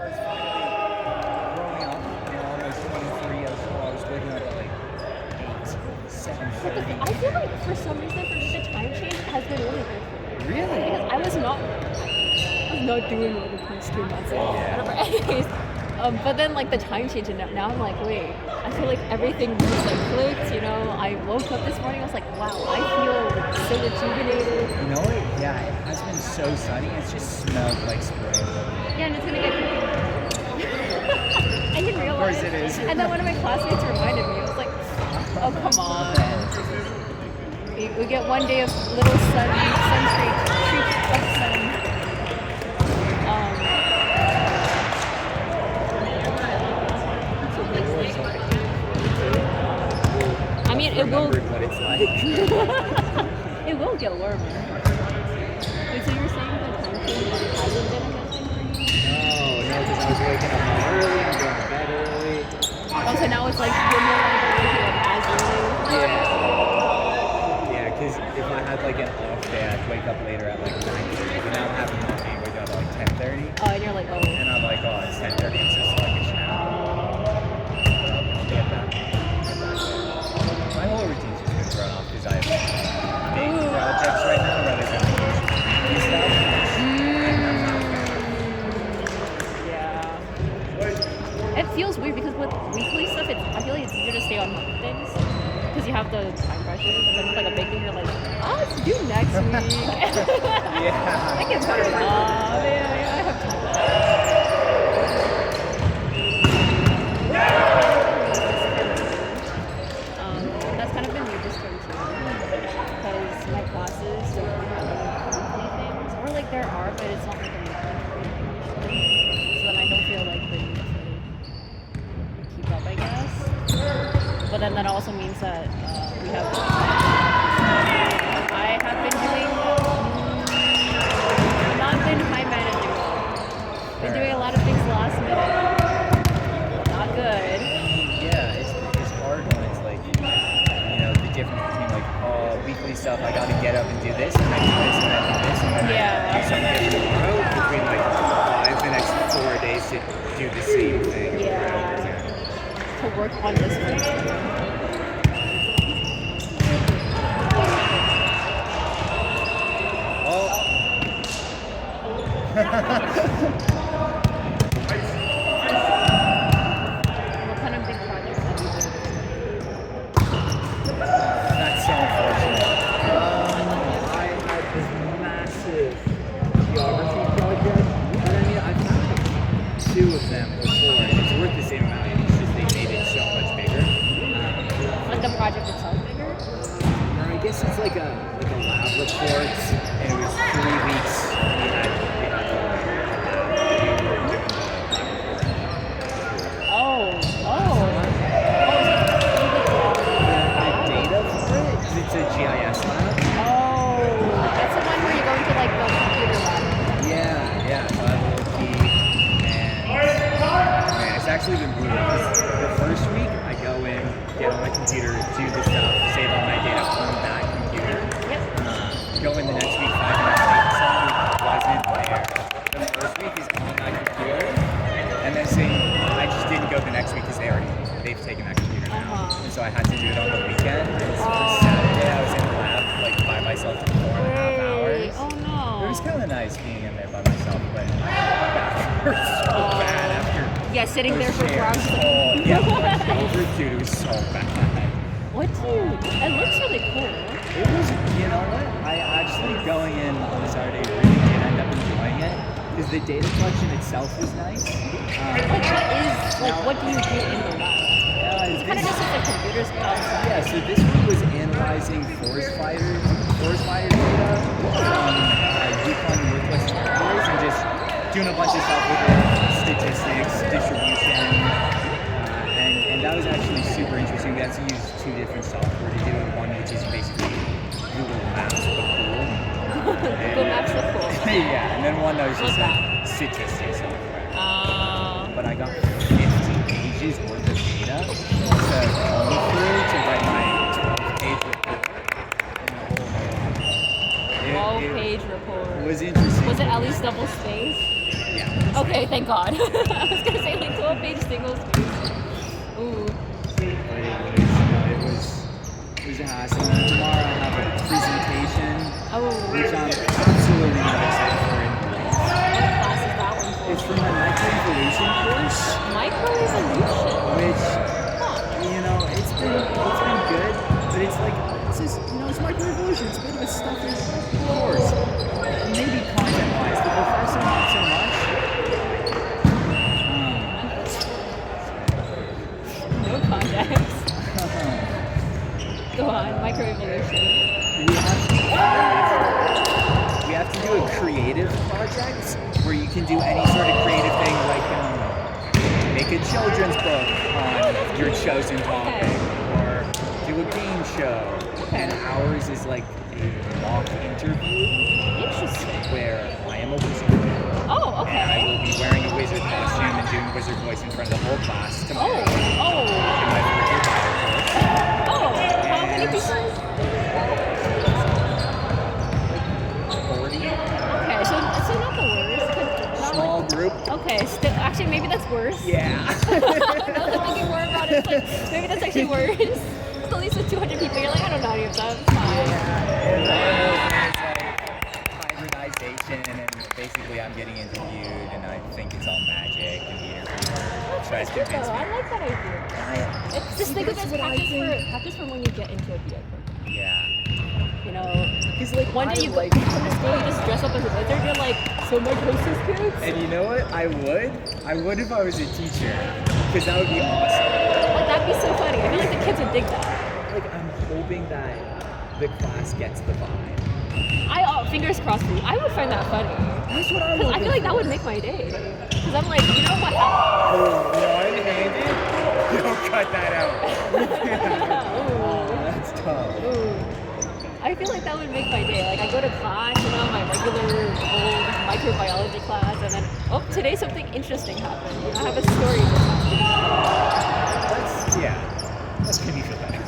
was finally growing up, almost 23 years old. I was waking up at like 8, 7:30. I feel like for some reason for me the time change has been really good for me. Really? Because I was not doing well the past 2 months. Yeah. Whatever. Anyways, but then like the time change and now I'm like, wait, I feel like everything just like clicked, you know. I woke up this morning, I was like, wow, I feel so rejuvenated. You know what? Yeah, it has been so sunny. It's just smelled like spring. Yeah, and it's gonna get I didn't realize. Of course it is. And then one of my classmates reminded me. I was like, oh come on. We get one day of little sun treat of sun. I mean, it will. What it's like. It will get warmer. Wait, so you're saying that time change hasn't been a good thing for you? No, because I was waking up more early. I'm going to bed early. Oh, so now it's like you're no longer waking up as early. Yeah, because if I had like an off day, I'd wake up later at like 9:30. But now I'm having an off day, wake up at like 10:30. Oh, and you're like, oh. And I'm like, oh, it's 10:30. It's just like a shower. I'll get back. My whole routine's just been thrown off because I have big projects right now rather than usually stuff. Yeah. It feels weird because with weekly stuff, I feel like it's easier to stay on top of things because you have the time pressure. But then with like a big thing, you're like, oh, it's due next week. Yeah. I can put it off. Yeah, I have time. That's kind of been weird this term too, because my classes don't have any weekly things, or like there are, but it's not like a weekly thing. So then I don't feel like the need to keep up, I guess. But then that also means that we have. I have been doing not been high managing well. Been doing a lot of things last minute. Not good. Yeah, it's hard when it's like, the difference between like, weekly stuff, I gotta get up and do this, and then do this, and then do this, and then Yeah. do something different tomorrow, between like, I have the next 4 days to do the same thing. Yeah. To work on this one. What kind of big projects have you been doing? That's so unfortunate. I had this massive geography project, but I mean, I've done like 2 of them before, and it's worth the same amount. It's just they made it so much bigger. Like the project itself bigger? Or I guess it's like a lab report, and it was 3 weeks. We had to data for it, 'cause it's a GIS lab. Oh, that's the one where you go into like the computer lab. Yeah, so I have a little key, and man, it's actually been brutal. 'Cause the first week, I go in, get on my computer, do the stuff, save all my data on that computer. Yep. Go in the next week, 5 minutes later, something wasn't there. The first week is on that computer, and then I just didn't go the next week because they've taken that computer now. And so I had to do it on the weekend. And so Saturday, I was in the lab like by myself for 4.5 hours. Oh no. It was kind of nice being in there by myself, but that hurt so bad after. Yeah, sitting there those for chairs. hours. Oh, yeah, over, dude, it was so bad. What dude? It looks really cool. It was, you know what? I actually going in on Saturday really did end up enjoying it because the data collection itself was nice. What do you do in the lab? It's kind of just like the computers outside. Yeah, so this one was analyzing forest fire data from Yukon Northwest Territories and just doing a bunch of stuff with it, statistics, distribution, and that was actually super interesting. We had to use 2 different software to do it. One which is basically Google Maps but cool. Google Maps look cool. Yeah, and then one that was just What's like statistics software. But I got 50 pages worth of data to comb through to write my 12-page report. 12-page report. It was interesting. Was it at least double spaced? Yeah. honestly. Okay, thank God. I was gonna say like 12-page single space. Ooh. But it was a hassle. And tomorrow I have a presentation, Oh. which I'm absolutely not excited for. What class is that one for? It's from my microevolution course, Microevolution. which Huh. it's been good, but it's just it's microevolution. It's a bit of a stuffy course. Maybe content-wise, the professor not so much. No context. Go on, microevolution. We have to do a creative project where you can do any sort of creative thing, like make a children's book on your chosen topic, or do a game show. And ours is like a mock interview Interesting. where I am a wizard. Oh, And I okay. will be wearing a wizard costume and doing wizard voice in front of the whole class tomorrow. Oh. In my first year Bible course. Oh. How many people? 40. Okay, so not the worst. 'Cause not Small like- group. Okay, still actually maybe that's worse. Yeah. Now that I'm thinking more about it, it's like maybe that's actually worse. At least with 200 people, you're like, I don't know any of them. It's fine. And the whole thing is like hybridization, and basically I'm getting interviewed, and I think it's all magic, and the interviewer tries to convince Oh, me. I like that idea. It's just think of it as practice for when you get into a BA program. Yeah. You know, Because like one day I you like, come to school, you just dress up as a wizard, you're like, so mitosis kids? and you know what? I would if I was a teacher, because that would be awesome. Like, that'd be so funny. I feel like the kids would dig that. Like I'm hoping that the class gets the vibe. Fingers crossed for you. I would find that funny. That's what I'm Because I hoping feel like that for. would make my day. Because I'm like, you know what happened? Oh, one-handed? Don't cut that out. Ooh. That's tough. Ooh. I feel like that would make my day. Like I go to class, my regular old microbiology class, and then today something interesting happened. I have a story to tell. That's can you feel better.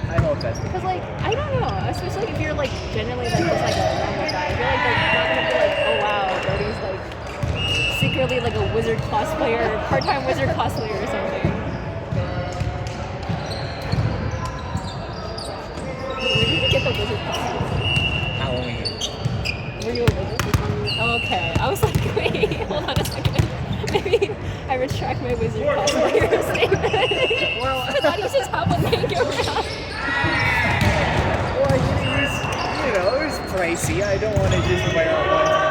I hope that's Because I don't know, especially if you're like generally like just like a normal guy. I feel like they're not gonna be like, oh wow, Brody's like secretly like a wizard cosplayer, part-time wizard cosplayer or something. Where did you get the wizard costume? Halloween. Were you a wizard? Okay. I was like, wait, hold on a second. Maybe I retract my wizard cosplayer statement. Well, I thought you just have one hanging around. Well, it was pricey. I don't want to just wear it one time.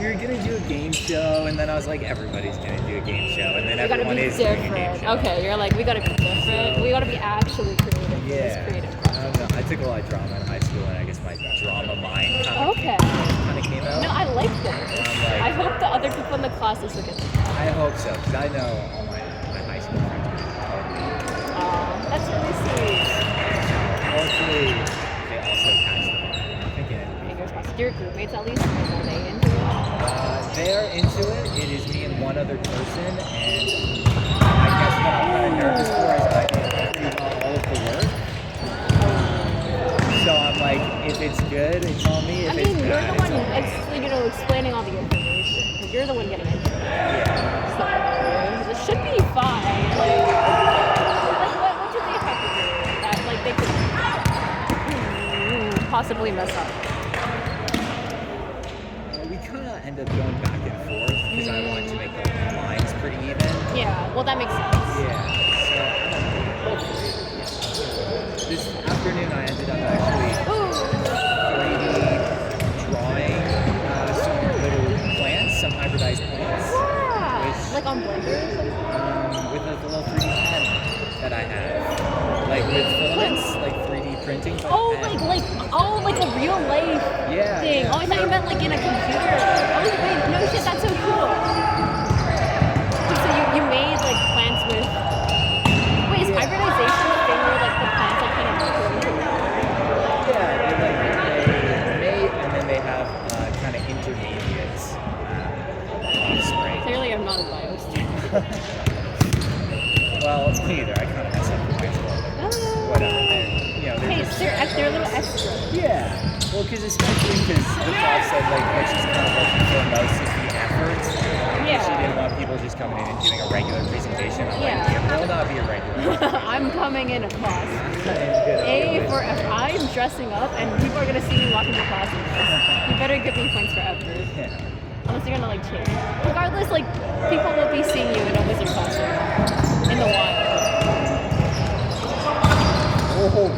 We were gonna do a game show, and then I was like, everybody's gonna do a game show, and then We gotta everyone be is doing a game different. show. Okay, you're like, we gotta be different. We gotta be actually creative. for this Yeah. creative I process. don't know. I took a lot of drama in high school, and I guess my drama mind kind Okay. of came out. No, I like this. like- I hope the other people in the classes look at this. I hope so, because I know all my high school friends are totally. That's really sweet. Hopefully, they also catch the vibe. I'm thinking it'll be Fingers fun. crossed. Your group mates at least, are they into it? They are into it. It is me and one other person, and I guess what I'm kind of nervous for is I did pretty well all of the work. So I'm like, if it's good, it's on me. If I it's mean, you're bad, the one, it's on me. explaining all the information. Because you're the one getting into it. Yeah. So, it should be fine. Like what do they have to do that, like, they could possibly mess up? We kind of end up going back and forth because I want to make the lines pretty even. Yeah, well, that makes sense. Yeah. So I don't know. Hopefully. This afternoon I ended up actually Ooh. 3D drawing some little plants, some hybridized plants. Yeah. Which- Like on Blender or something? With a little 3D pen that I have. Like with filaments, like 3D printing. but Oh, pen. like a real life Yeah, thing. yeah. Oh, I thought you meant like in a computer. Oh, wait, no shit, that's so cool. So you made like plants with. Wait, is hybridization the thing where like the plants like kind of grow into one? Yeah, they mate and then they have kind of intermediate offspring. Clearly, I'm not a bio student. Well, neither. I kind of mess up in high school. But whatever. They're Hey, just, they're little extras. yeah. Well, especially because the prof said like what she's kind of looking for most is the efforts. Yeah. She didn't want people just coming in and doing a regular presentation. I'm Yeah. like, it will not be a regular. I'm coming in a class. For effort. I'm dressing up, and people are gonna see me walk into class. You better give me points for effort. Yeah. Unless you're gonna like change. Regardless, like people will be seeing you in a wizard costume in the wild. Oh.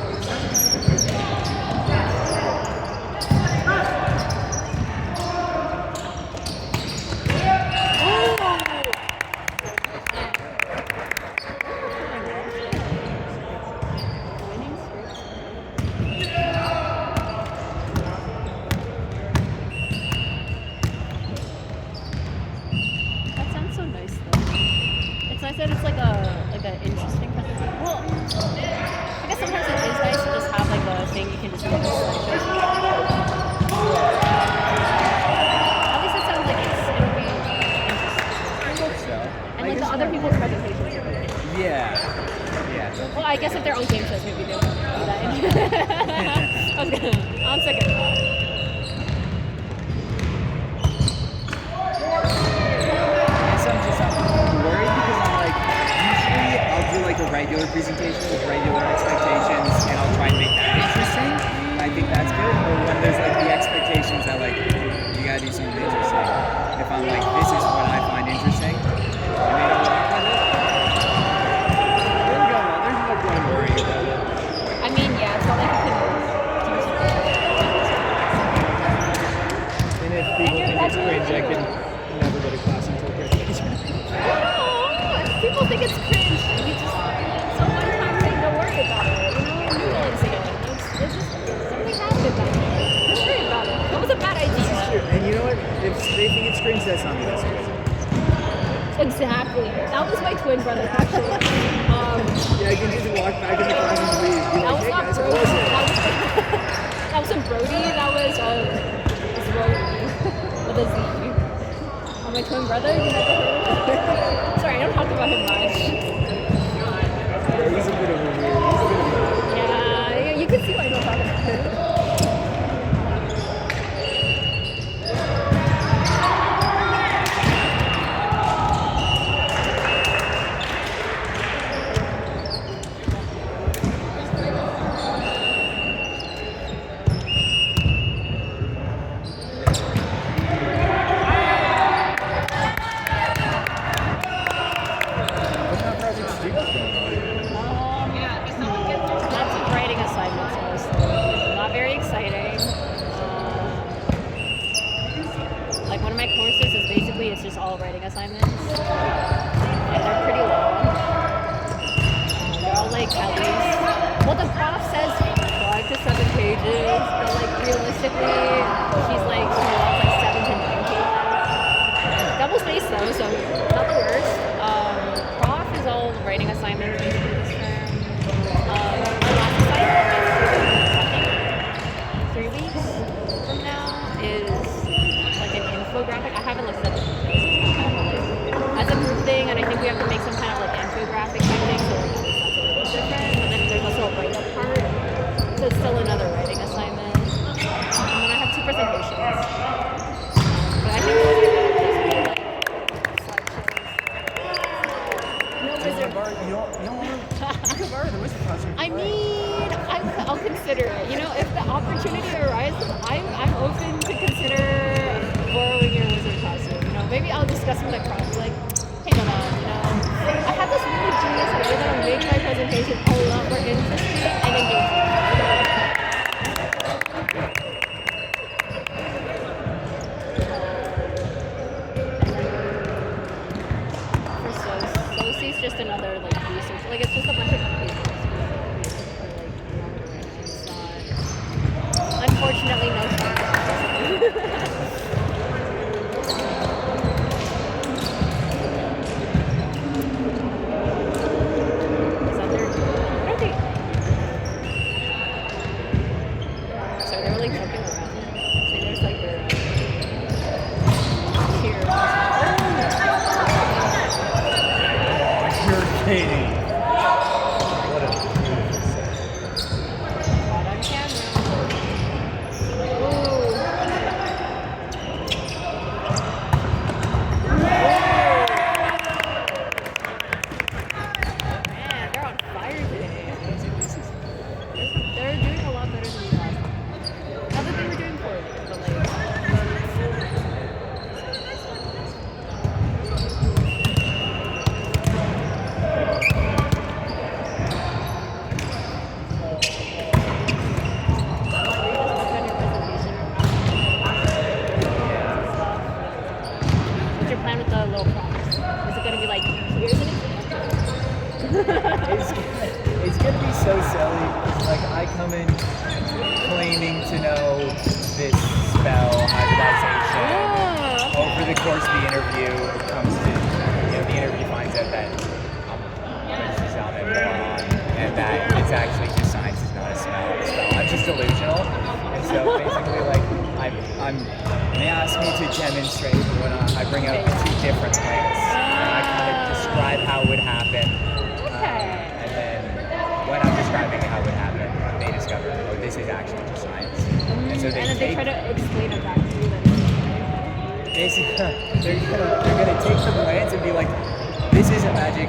That sounds so nice though. It's nice that it's like an interesting presentation. Well, I guess sometimes it is nice to just have like a thing you can just make a slideshow. At least it sounds like it'll be interesting. I hope so. And like the other people's presentations are good. Yeah. Yeah. Well, I guess if they're on game shows, maybe they won't do that. I was gonna, on second thought. I'm worried because I'm like, usually I'll do like a regular presentation with regular expectations and I'll try and make that interesting. And I think that's good. But when there's like the expectations that like, you gotta do something interesting. If I'm like, this is what I find interesting, and they don't work with it. There we go, man. There's no point worrying about it. I mean, yeah, it's not like you can do something. And if people think it's cringe, I can never go to class until graduation. No, people think it's cringe. You just, it's a one-time thing. Don't worry about it. You know, noodles again. It's just something happened that day. Don't worry about it. That was a bad idea. And you know what? If they think it's cringe, that's not me. That's crazy. Exactly. That was my twin brother, actually. Yeah, I can just walk back in the class and leave. Be That like, was hey not guys, Brody. how was it? That wasn't Brody. That was Brody with a Z. Oh, my twin brother. You never heard of him? Sorry, I don't talk about him much. Yeah, he's a bit of a weird. Yeah, you can see why I don't talk about him. What kind of projects do you have going on? Lots of writing assignments mostly. Not very exciting. Like one of my courses is basically it's just all writing assignments, and they're pretty long. They're all like at least. Well, the prof says 5 to 7 pages, but like realistically, she's like she wants like 7 to 9 pages. Double spaced though, so not the worst. Prof is all writing assignments basically this term. Our last assignment, I think 3 weeks from now, is like an infographic. I haven't looked at the details. As a group thing, and I think we have to make some kind of like infographic type thing, so like, that's a little different. But then there's also a write-up part, so it's still another writing assignment. And then I have 2 presentations. But I think those are good. No wizard. You don't want to borrow the wizard costume. I mean, I'll consider it. You know, if the opportunity arises, I'm open to consider borrowing your wizard costume. You know, maybe I'll discuss with my prof, like, hey, come on, you know, I had this really genius idea that'll make my presentation a lot more interesting and engaging. For SOCI, it's just another like research, like it's just a bunch of papers. Unfortunately, no chance. Is that their? What are they? So they were like jumping around. So there's like their cheer. You're kidding. What a what's your plan with the little prompts? Is it gonna be like, here's an It's gonna be so silly. Like I come in claiming to know this spell hybridization. Oh. Over the course of the interview, it comes to the interview finds out that this is Alvin Moron, and that it's actually just science is not a spell. I'm just delusional, and so basically like they ask me to demonstrate when I bring out two different plants, and I kind of describe how it would happen. And then when I'm describing how it would happen, they discover, oh, this is actually just science. And so they try to explain it back to you. Basically, they're gonna take the plants and be like, this isn't magic.